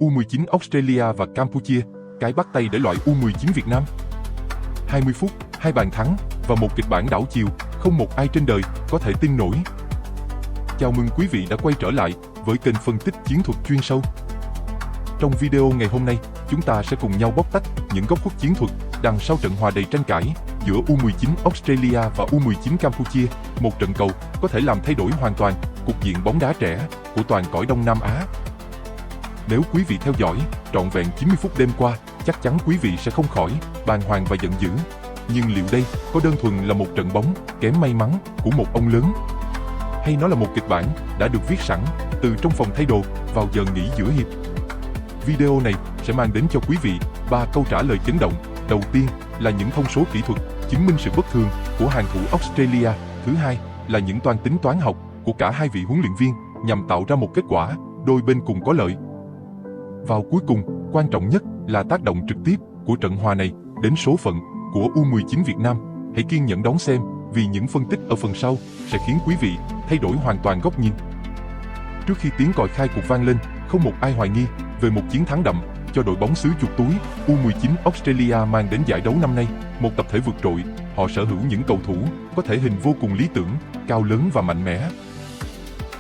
U19 Australia và Campuchia, cái bắt tay để loại U19 Việt Nam. 20 phút, 2 bàn thắng và một kịch bản đảo chiều, không một ai trên đời có thể tin nổi. Chào mừng quý vị đã quay trở lại với kênh phân tích chiến thuật chuyên sâu. Trong video ngày hôm nay, chúng ta sẽ cùng nhau bóc tách những góc khuất chiến thuật đằng sau trận hòa đầy tranh cãi giữa U19 Australia và U19 Campuchia, một trận cầu có thể làm thay đổi hoàn toàn cục diện bóng đá trẻ của toàn cõi Đông Nam Á. Nếu quý vị theo dõi trọn vẹn 90 phút đêm qua, chắc chắn quý vị sẽ không khỏi bàng hoàng và giận dữ. Nhưng liệu đây có đơn thuần là một trận bóng kém may mắn của một ông lớn? Hay nó là một kịch bản đã được viết sẵn từ trong phòng thay đồ vào giờ nghỉ giữa hiệp? Video này sẽ mang đến cho quý vị 3 câu trả lời chấn động. Đầu tiên là những thông số kỹ thuật chứng minh sự bất thường của hàng thủ Australia. Thứ hai là những toan tính toán học của cả hai vị huấn luyện viên nhằm tạo ra một kết quả đôi bên cùng có lợi. Vào cuối cùng, quan trọng nhất là tác động trực tiếp của trận hòa này đến số phận của U19 Việt Nam. Hãy kiên nhẫn đón xem, vì những phân tích ở phần sau sẽ khiến quý vị thay đổi hoàn toàn góc nhìn. Trước khi tiếng còi khai cuộc vang lên, không một ai hoài nghi về một chiến thắng đậm cho đội bóng xứ chuột túi. U19 Australia mang đến giải đấu năm nay một tập thể vượt trội. Họ sở hữu những cầu thủ có thể hình vô cùng lý tưởng, cao lớn và mạnh mẽ.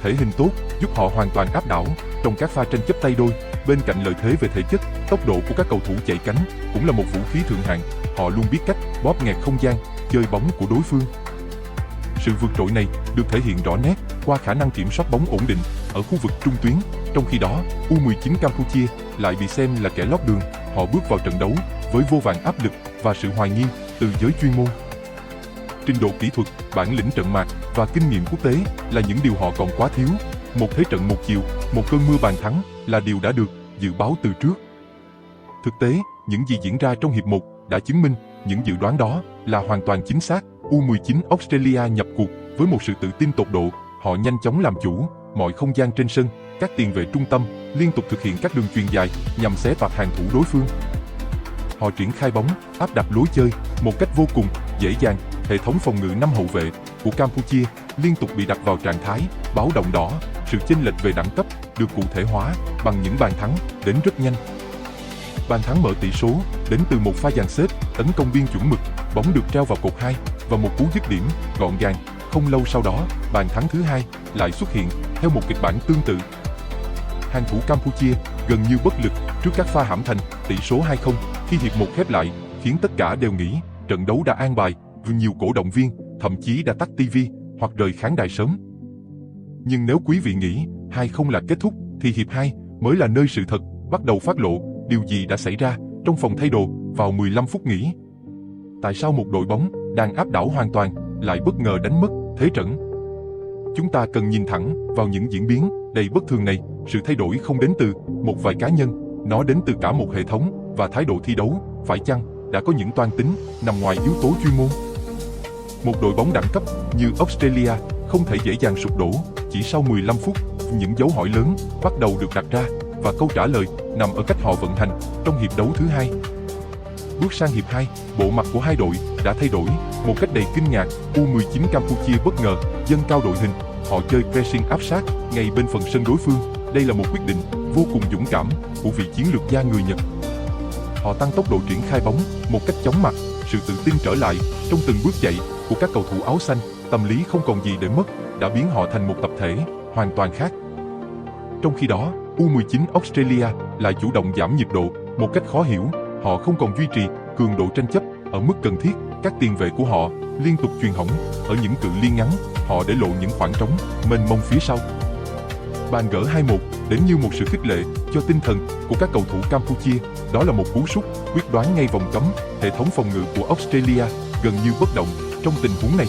Thể hình tốt giúp họ hoàn toàn áp đảo trong các pha tranh chấp tay đôi. Bên cạnh lợi thế về thể chất, tốc độ của các cầu thủ chạy cánh cũng là một vũ khí thượng hạng. Họ luôn biết cách bóp nghẹt không gian chơi bóng của đối phương. Sự vượt trội này được thể hiện rõ nét qua khả năng kiểm soát bóng ổn định ở khu vực trung tuyến. Trong khi đó, U19 Campuchia lại bị xem là kẻ lót đường. Họ bước vào trận đấu với vô vàn áp lực và sự hoài nghi từ giới chuyên môn. Trình độ kỹ thuật, bản lĩnh trận mạc và kinh nghiệm quốc tế là những điều họ còn quá thiếu. Một thế trận một chiều, một cơn mưa bàn thắng là điều đã được dự báo từ trước. Thực tế, những gì diễn ra trong hiệp 1 đã chứng minh những dự đoán đó là hoàn toàn chính xác. U19 Australia nhập cuộc với một sự tự tin tột độ. Họ nhanh chóng làm chủ mọi không gian trên sân. Các tiền vệ trung tâm liên tục thực hiện các đường chuyền dài nhằm xé toạc hàng thủ đối phương. Họ triển khai bóng, áp đặt lối chơi một cách vô cùng dễ dàng. Hệ thống phòng ngự 5 hậu vệ của Campuchia liên tục bị đặt vào trạng thái báo động đỏ. Sự chênh lệch về đẳng cấp được cụ thể hóa bằng những bàn thắng đến rất nhanh. Bàn thắng mở tỷ số đến từ một pha dàn xếp tấn công biên chuẩn mực, bóng được treo vào cột 2 và một cú dứt điểm gọn gàng. Không lâu sau đó, bàn thắng thứ hai lại xuất hiện theo một kịch bản tương tự. Hàng thủ Campuchia gần như bất lực trước các pha hãm thành tỷ số 2-0 khi hiệp 1 khép lại, khiến tất cả đều nghĩ trận đấu đã an bài. Nhiều cổ động viên thậm chí đã tắt TV hoặc rời khán đài sớm. Nhưng nếu quý vị nghĩ 2-0 là kết thúc, thì hiệp 2 mới là nơi sự thật bắt đầu phát lộ. Điều gì đã xảy ra trong phòng thay đồ vào 15 phút nghỉ? Tại sao một đội bóng đang áp đảo hoàn toàn lại bất ngờ đánh mất thế trận? Chúng ta cần nhìn thẳng vào những diễn biến đầy bất thường này. Sự thay đổi không đến từ một vài cá nhân, nó đến từ cả một hệ thống và thái độ thi đấu. Phải chăng đã có những toan tính nằm ngoài yếu tố chuyên môn? Một đội bóng đẳng cấp như Australia không thể dễ dàng sụp đổ chỉ sau 15 phút. Những dấu hỏi lớn bắt đầu được đặt ra và câu trả lời nằm ở cách họ vận hành trong hiệp đấu thứ hai. Bước sang hiệp 2, bộ mặt của hai đội đã thay đổi một cách đầy kinh ngạc. U19 Campuchia bất ngờ dâng cao đội hình. Họ chơi pressing áp sát ngay bên phần sân đối phương. Đây là một quyết định vô cùng dũng cảm của vị chiến lược gia người Nhật. Họ tăng tốc độ triển khai bóng một cách chóng mặt. Sự tự tin trở lại trong từng bước chạy của các cầu thủ áo xanh, tâm lý không còn gì để mất, đã biến họ thành một tập thể hoàn toàn khác. Trong khi đó, U19 Australia lại chủ động giảm nhịp độ một cách khó hiểu. Họ không còn duy trì cường độ tranh chấp ở mức cần thiết. Các tiền vệ của họ liên tục chuyền hỏng ở những cự ly ngắn. Họ để lộ những khoảng trống mênh mông phía sau. Bàn gỡ 2-1 đến như một sự khích lệ cho tinh thần của các cầu thủ Campuchia. Đó là một cú sút quyết đoán ngay vòng cấm. Hệ thống phòng ngự của Australia gần như bất động trong tình huống này.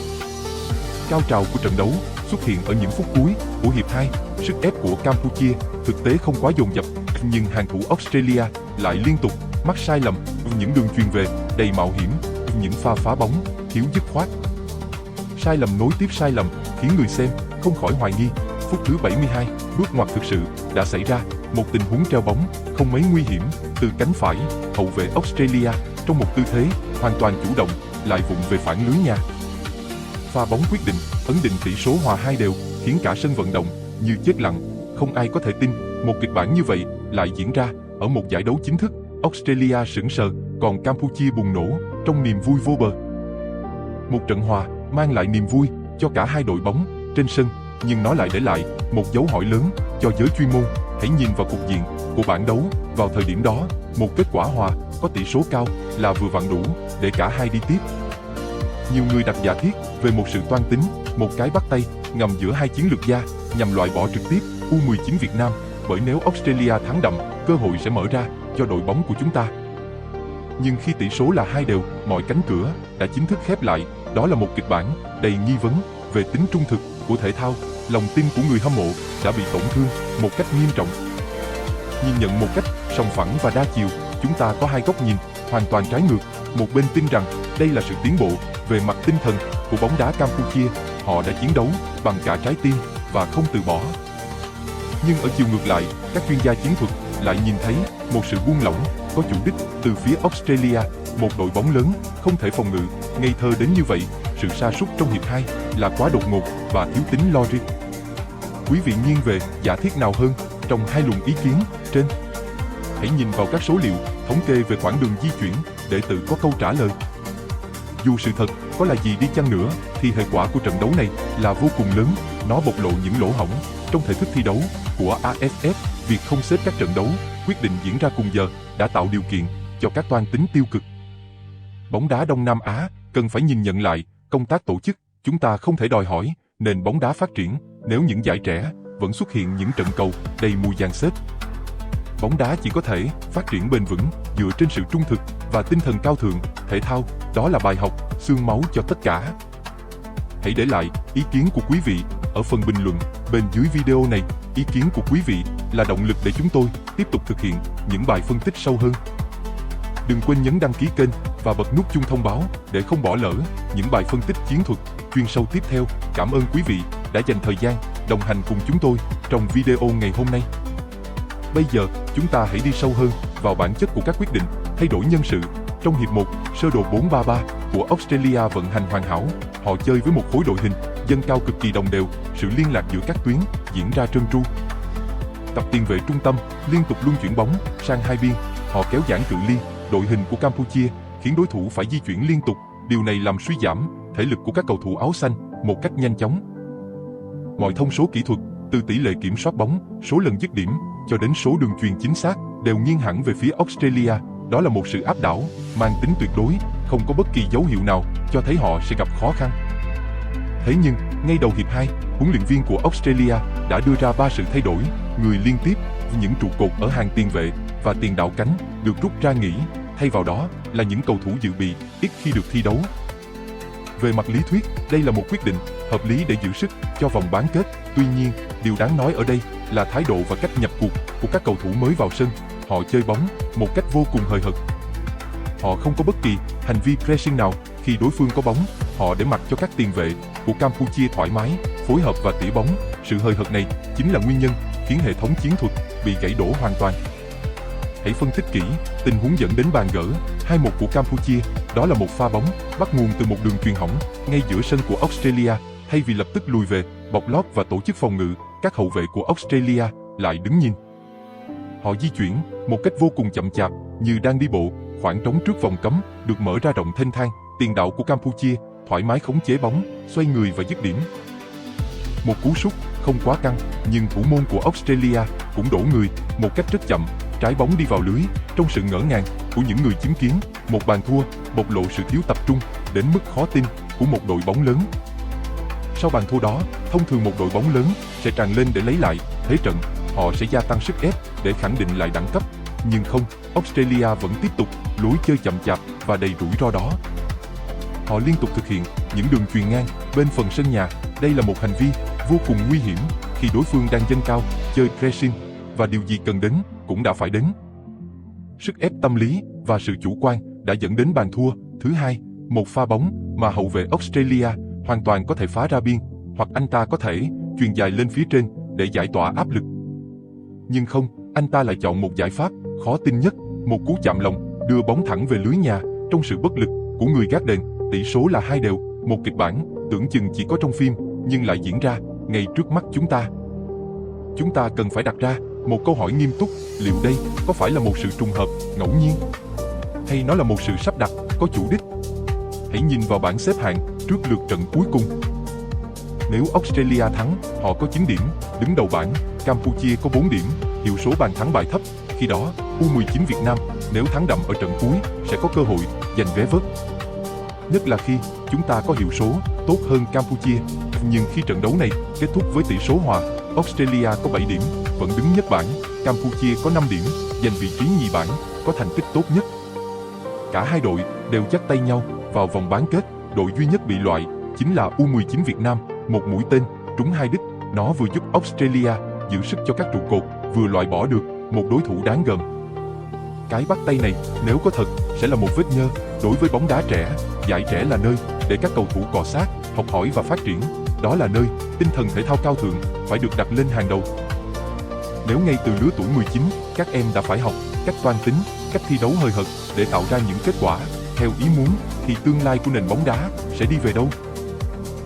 Cao trào của trận đấu xuất hiện ở những phút cuối của hiệp 2. Sức ép của Campuchia thực tế không quá dồn dập, nhưng hàng thủ Australia lại liên tục mắc sai lầm. Những đường chuyền về đầy mạo hiểm, những pha phá bóng thiếu dứt khoát. Sai lầm nối tiếp sai lầm khiến người xem không khỏi hoài nghi. Phút thứ 72, bước ngoặt thực sự đã xảy ra. Một tình huống treo bóng không mấy nguy hiểm từ cánh phải. Hậu vệ Australia trong một tư thế hoàn toàn chủ động lại vụng về phản lưới nhà. Pha bóng quyết định ấn định tỷ số hòa 2-2 khiến cả sân vận động như chết lặng. Không ai có thể tin một kịch bản như vậy lại diễn ra ở một giải đấu chính thức, Australia sững sờ, còn Campuchia bùng nổ trong niềm vui vô bờ. Một trận hòa mang lại niềm vui cho cả hai đội bóng trên sân, nhưng nó lại để lại một dấu hỏi lớn cho giới chuyên môn. Hãy nhìn vào cục diện của bảng đấu vào thời điểm đó, một kết quả hòa có tỷ số cao là vừa vặn đủ để cả hai đi tiếp. Nhiều người đặt giả thiết về một sự toan tính, một cái bắt tay ngầm giữa hai chiến lược gia nhằm loại bỏ trực tiếp U19 Việt Nam, bởi nếu Australia thắng đậm, cơ hội sẽ mở ra cho đội bóng của chúng ta. Nhưng khi tỷ số là 2-2, mọi cánh cửa đã chính thức khép lại. Đó là một kịch bản đầy nghi vấn về tính trung thực của thể thao. Lòng tin của người hâm mộ đã bị tổn thương một cách nghiêm trọng. Nhìn nhận một cách sòng phẳng và đa chiều, chúng ta có hai góc nhìn hoàn toàn trái ngược. Một bên tin rằng đây là sự tiến bộ về mặt tinh thần của bóng đá Campuchia, họ đã chiến đấu bằng cả trái tim và không từ bỏ. Nhưng ở chiều ngược lại, các chuyên gia chiến thuật lại nhìn thấy một sự buông lỏng có chủ đích từ phía Australia, một đội bóng lớn không thể phòng ngự ngây thơ đến như vậy. Sự sa sút trong hiệp 2 là quá đột ngột và thiếu tính logic. Quý vị nghiêng về giả thiết nào hơn trong hai luồng ý kiến trên? Hãy nhìn vào các số liệu thống kê về quãng đường di chuyển để tự có câu trả lời. Dù sự thật có là gì đi chăng nữa, thì hệ quả của trận đấu này là vô cùng lớn. Nó bộc lộ những lỗ hổng trong thể thức thi đấu của AFF. Việc không xếp các trận đấu quyết định diễn ra cùng giờ đã tạo điều kiện cho các toan tính tiêu cực. Bóng đá Đông Nam Á cần phải nhìn nhận lại công tác tổ chức. Chúng ta không thể đòi hỏi nền bóng đá phát triển nếu những giải trẻ vẫn xuất hiện những trận cầu đầy mùi dàn xếp. Bóng đá chỉ có thể phát triển bền vững dựa trên sự trung thực và tinh thần cao thượng. Thể thao, đó là bài học xương máu cho tất cả. Hãy để lại ý kiến của quý vị ở phần bình luận bên dưới video này. Ý kiến của quý vị là động lực để chúng tôi tiếp tục thực hiện những bài phân tích sâu hơn. Đừng quên nhấn đăng ký kênh và bật nút chuông thông báo để không bỏ lỡ những bài phân tích chiến thuật chuyên sâu tiếp theo. Cảm ơn quý vị đã dành thời gian đồng hành cùng chúng tôi trong video ngày hôm nay. Bây giờ, chúng ta hãy đi sâu hơn vào bản chất của các quyết định thay đổi nhân sự. Trong hiệp 1, sơ đồ 4-3-3 của Australia vận hành hoàn hảo. Họ chơi với một khối đội hình dâng cao cực kỳ đồng đều, sự liên lạc giữa các tuyến diễn ra trơn tru. Cặp tiền vệ trung tâm liên tục luân chuyển bóng sang hai biên, họ kéo giãn cự ly đội hình của Campuchia, khiến đối thủ phải di chuyển liên tục. Điều này làm suy giảm thể lực của các cầu thủ áo xanh một cách nhanh chóng. Mọi thông số kỹ thuật, từ tỷ lệ kiểm soát bóng, số lần dứt điểm cho đến số đường chuyền chính xác, đều nghiêng hẳn về phía Australia. Đó là một sự áp đảo mang tính tuyệt đối, không có bất kỳ dấu hiệu nào cho thấy họ sẽ gặp khó khăn. Thế nhưng, ngay đầu hiệp 2, huấn luyện viên của Australia đã đưa ra 3 sự thay đổi người liên tiếp. Những trụ cột ở hàng tiền vệ và tiền đạo cánh được rút ra nghỉ, thay vào đó là những cầu thủ dự bị ít khi được thi đấu. Về mặt lý thuyết, đây là một quyết định hợp lý để giữ sức cho vòng bán kết. Tuy nhiên, điều đáng nói ở đây là thái độ và cách nhập cuộc của các cầu thủ mới vào sân. Họ chơi bóng một cách vô cùng hời hợt. Họ không có bất kỳ hành vi pressing nào khi đối phương có bóng. Họ để mặc cho các tiền vệ của Campuchia thoải mái phối hợp và tỉa bóng. Sự hời hợt này chính là nguyên nhân khiến hệ thống chiến thuật bị gãy đổ hoàn toàn. Hãy phân tích kỹ tình huống dẫn đến bàn gỡ 2-1 của Campuchia. Đó là một pha bóng bắt nguồn từ một đường chuyền hỏng ngay giữa sân của Australia. Thay vì lập tức lùi về, bọc lót và tổ chức phòng ngự, các hậu vệ của Australia lại đứng nhìn. Họ di chuyển một cách vô cùng chậm chạp, như đang đi bộ. Khoảng trống trước vòng cấm được mở ra rộng thênh thang. Tiền đạo của Campuchia thoải mái khống chế bóng, xoay người và dứt điểm. Một cú sút không quá căng, nhưng thủ môn của Australia cũng đổ người một cách rất chậm. Trái bóng đi vào lưới. Trong sự ngỡ ngàng của những người chứng kiến, một bàn thua bộc lộ sự thiếu tập trung đến mức khó tin của một đội bóng lớn. Sau bàn thua đó, thông thường một đội bóng lớn sẽ tràn lên để lấy lại thế trận. Họ sẽ gia tăng sức ép để khẳng định lại đẳng cấp. Nhưng không, Australia vẫn tiếp tục lối chơi chậm chạp và đầy rủi ro đó. Họ liên tục thực hiện những đường chuyền ngang bên phần sân nhà. Đây là một hành vi vô cùng nguy hiểm khi đối phương đang dâng cao chơi pressing, và điều gì cần đến cũng đã phải đến. Sức ép tâm lý và sự chủ quan đã dẫn đến bàn thua thứ hai. Một pha bóng mà hậu vệ Australia hoàn toàn có thể phá ra biên, hoặc anh ta có thể chuyền dài lên phía trên để giải tỏa áp lực. Nhưng không, anh ta lại chọn một giải pháp khó tin nhất, một cú chạm lòng đưa bóng thẳng về lưới nhà. Trong sự bất lực của người gác đền, tỷ số là 2-2, một kịch bản tưởng chừng chỉ có trong phim nhưng lại diễn ra ngay trước mắt chúng ta. Chúng ta cần phải đặt ra một câu hỏi nghiêm túc, liệu đây có phải là một sự trùng hợp, ngẫu nhiên? Hay nó là một sự sắp đặt, có chủ đích? Hãy nhìn vào bảng xếp hạng trước lượt trận cuối cùng. Nếu Australia thắng, họ có 9 điểm, đứng đầu bảng, Campuchia có 4 điểm, hiệu số bàn thắng bại thấp. Khi đó, U19 Việt Nam nếu thắng đậm ở trận cuối sẽ có cơ hội giành vé vớt. Nhất là khi chúng ta có hiệu số tốt hơn Campuchia. Nhưng khi trận đấu này kết thúc với tỷ số hòa, Australia có 7 điểm, vẫn đứng nhất bảng, Campuchia có 5 điểm, giành vị trí nhì bảng, có thành tích tốt nhất. Cả hai đội đều dắt tay nhau vào vòng bán kết, đội duy nhất bị loại chính là U19 Việt Nam, một mũi tên trúng hai đích, nó vừa giúp Australia giữ sức cho các trụ cột, vừa loại bỏ được một đối thủ đáng gờm. Cái bắt tay này nếu có thật sẽ là một vết nhơ đối với bóng đá trẻ. Giải trẻ là nơi để các cầu thủ cọ xát, học hỏi và phát triển. Đó là nơi tinh thần thể thao cao thượng phải được đặt lên hàng đầu. Nếu ngay từ lứa tuổi 19, các em đã phải học cách toan tính, cách thi đấu hời hợt để tạo ra những kết quả theo ý muốn, thì tương lai của nền bóng đá sẽ đi về đâu?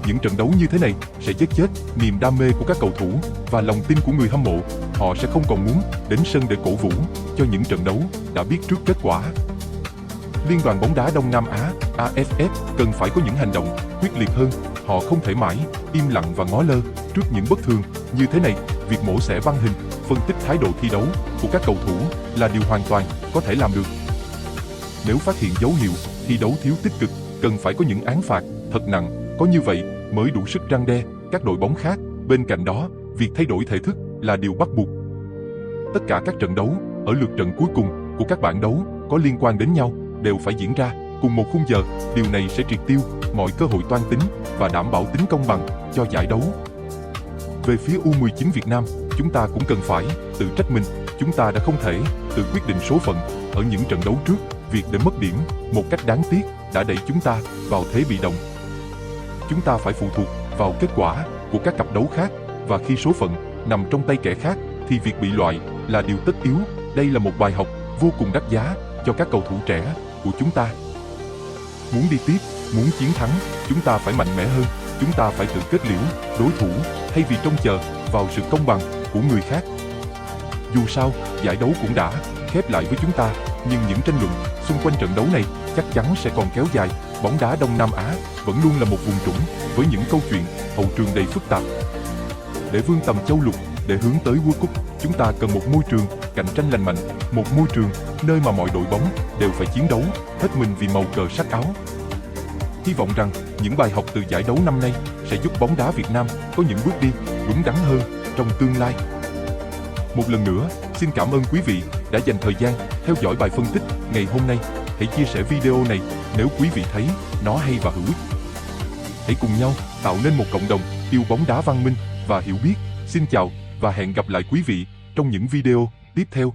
Những trận đấu như thế này sẽ giết chết niềm đam mê của các cầu thủ và lòng tin của người hâm mộ. Họ sẽ không còn muốn đến sân để cổ vũ cho những trận đấu đã biết trước kết quả. Liên đoàn bóng đá Đông Nam Á, AFF, cần phải có những hành động quyết liệt hơn. Họ không thể mãi im lặng và ngó lơ trước những bất thường như thế này. Việc mổ xẻ băng hình, phân tích thái độ thi đấu của các cầu thủ là điều hoàn toàn có thể làm được. Nếu phát hiện dấu hiệu thi đấu thiếu tích cực, cần phải có những án phạt thật nặng, có như vậy mới đủ sức răn đe các đội bóng khác. Bên cạnh đó, việc thay đổi thể thức là điều bắt buộc. Tất cả các trận đấu ở lượt trận cuối cùng của các bảng đấu có liên quan đến nhau đều phải diễn ra cùng một khung giờ. Điều này sẽ triệt tiêu mọi cơ hội toan tính và đảm bảo tính công bằng cho giải đấu. Về phía U19 Việt Nam, chúng ta cũng cần phải tự trách mình. Chúng ta đã không thể tự quyết định số phận ở những trận đấu trước. Việc để mất điểm một cách đáng tiếc đã đẩy chúng ta vào thế bị động. Chúng ta phải phụ thuộc vào kết quả của các cặp đấu khác, và khi số phận nằm trong tay kẻ khác thì việc bị loại là điều tất yếu. Đây là một bài học vô cùng đắt giá cho các cầu thủ trẻ của chúng ta. Muốn đi tiếp, muốn chiến thắng, chúng ta phải mạnh mẽ hơn. Chúng ta phải tự kết liễu đối thủ thay vì trông chờ vào sự công bằng của người khác. Dù sao, giải đấu cũng đã khép lại với chúng ta, nhưng những tranh luận xung quanh trận đấu này chắc chắn sẽ còn kéo dài. Bóng đá Đông Nam Á vẫn luôn là một vùng trũng với những câu chuyện hậu trường đầy phức tạp. Để vươn tầm châu lục, để hướng tới World Cup, chúng ta cần một môi trường cạnh tranh lành mạnh, một môi trường nơi mà mọi đội bóng đều phải chiến đấu hết mình vì màu cờ sắc áo. Hy vọng rằng những bài học từ giải đấu năm nay sẽ giúp bóng đá Việt Nam có những bước đi đúng đắn hơn trong tương lai. Một lần nữa, xin cảm ơn quý vị đã dành thời gian theo dõi bài phân tích ngày hôm nay. Hãy chia sẻ video này nếu quý vị thấy nó hay và hữu ích. Hãy cùng nhau tạo nên một cộng đồng yêu bóng đá văn minh và hiểu biết. Xin chào và hẹn gặp lại quý vị trong những video tiếp theo.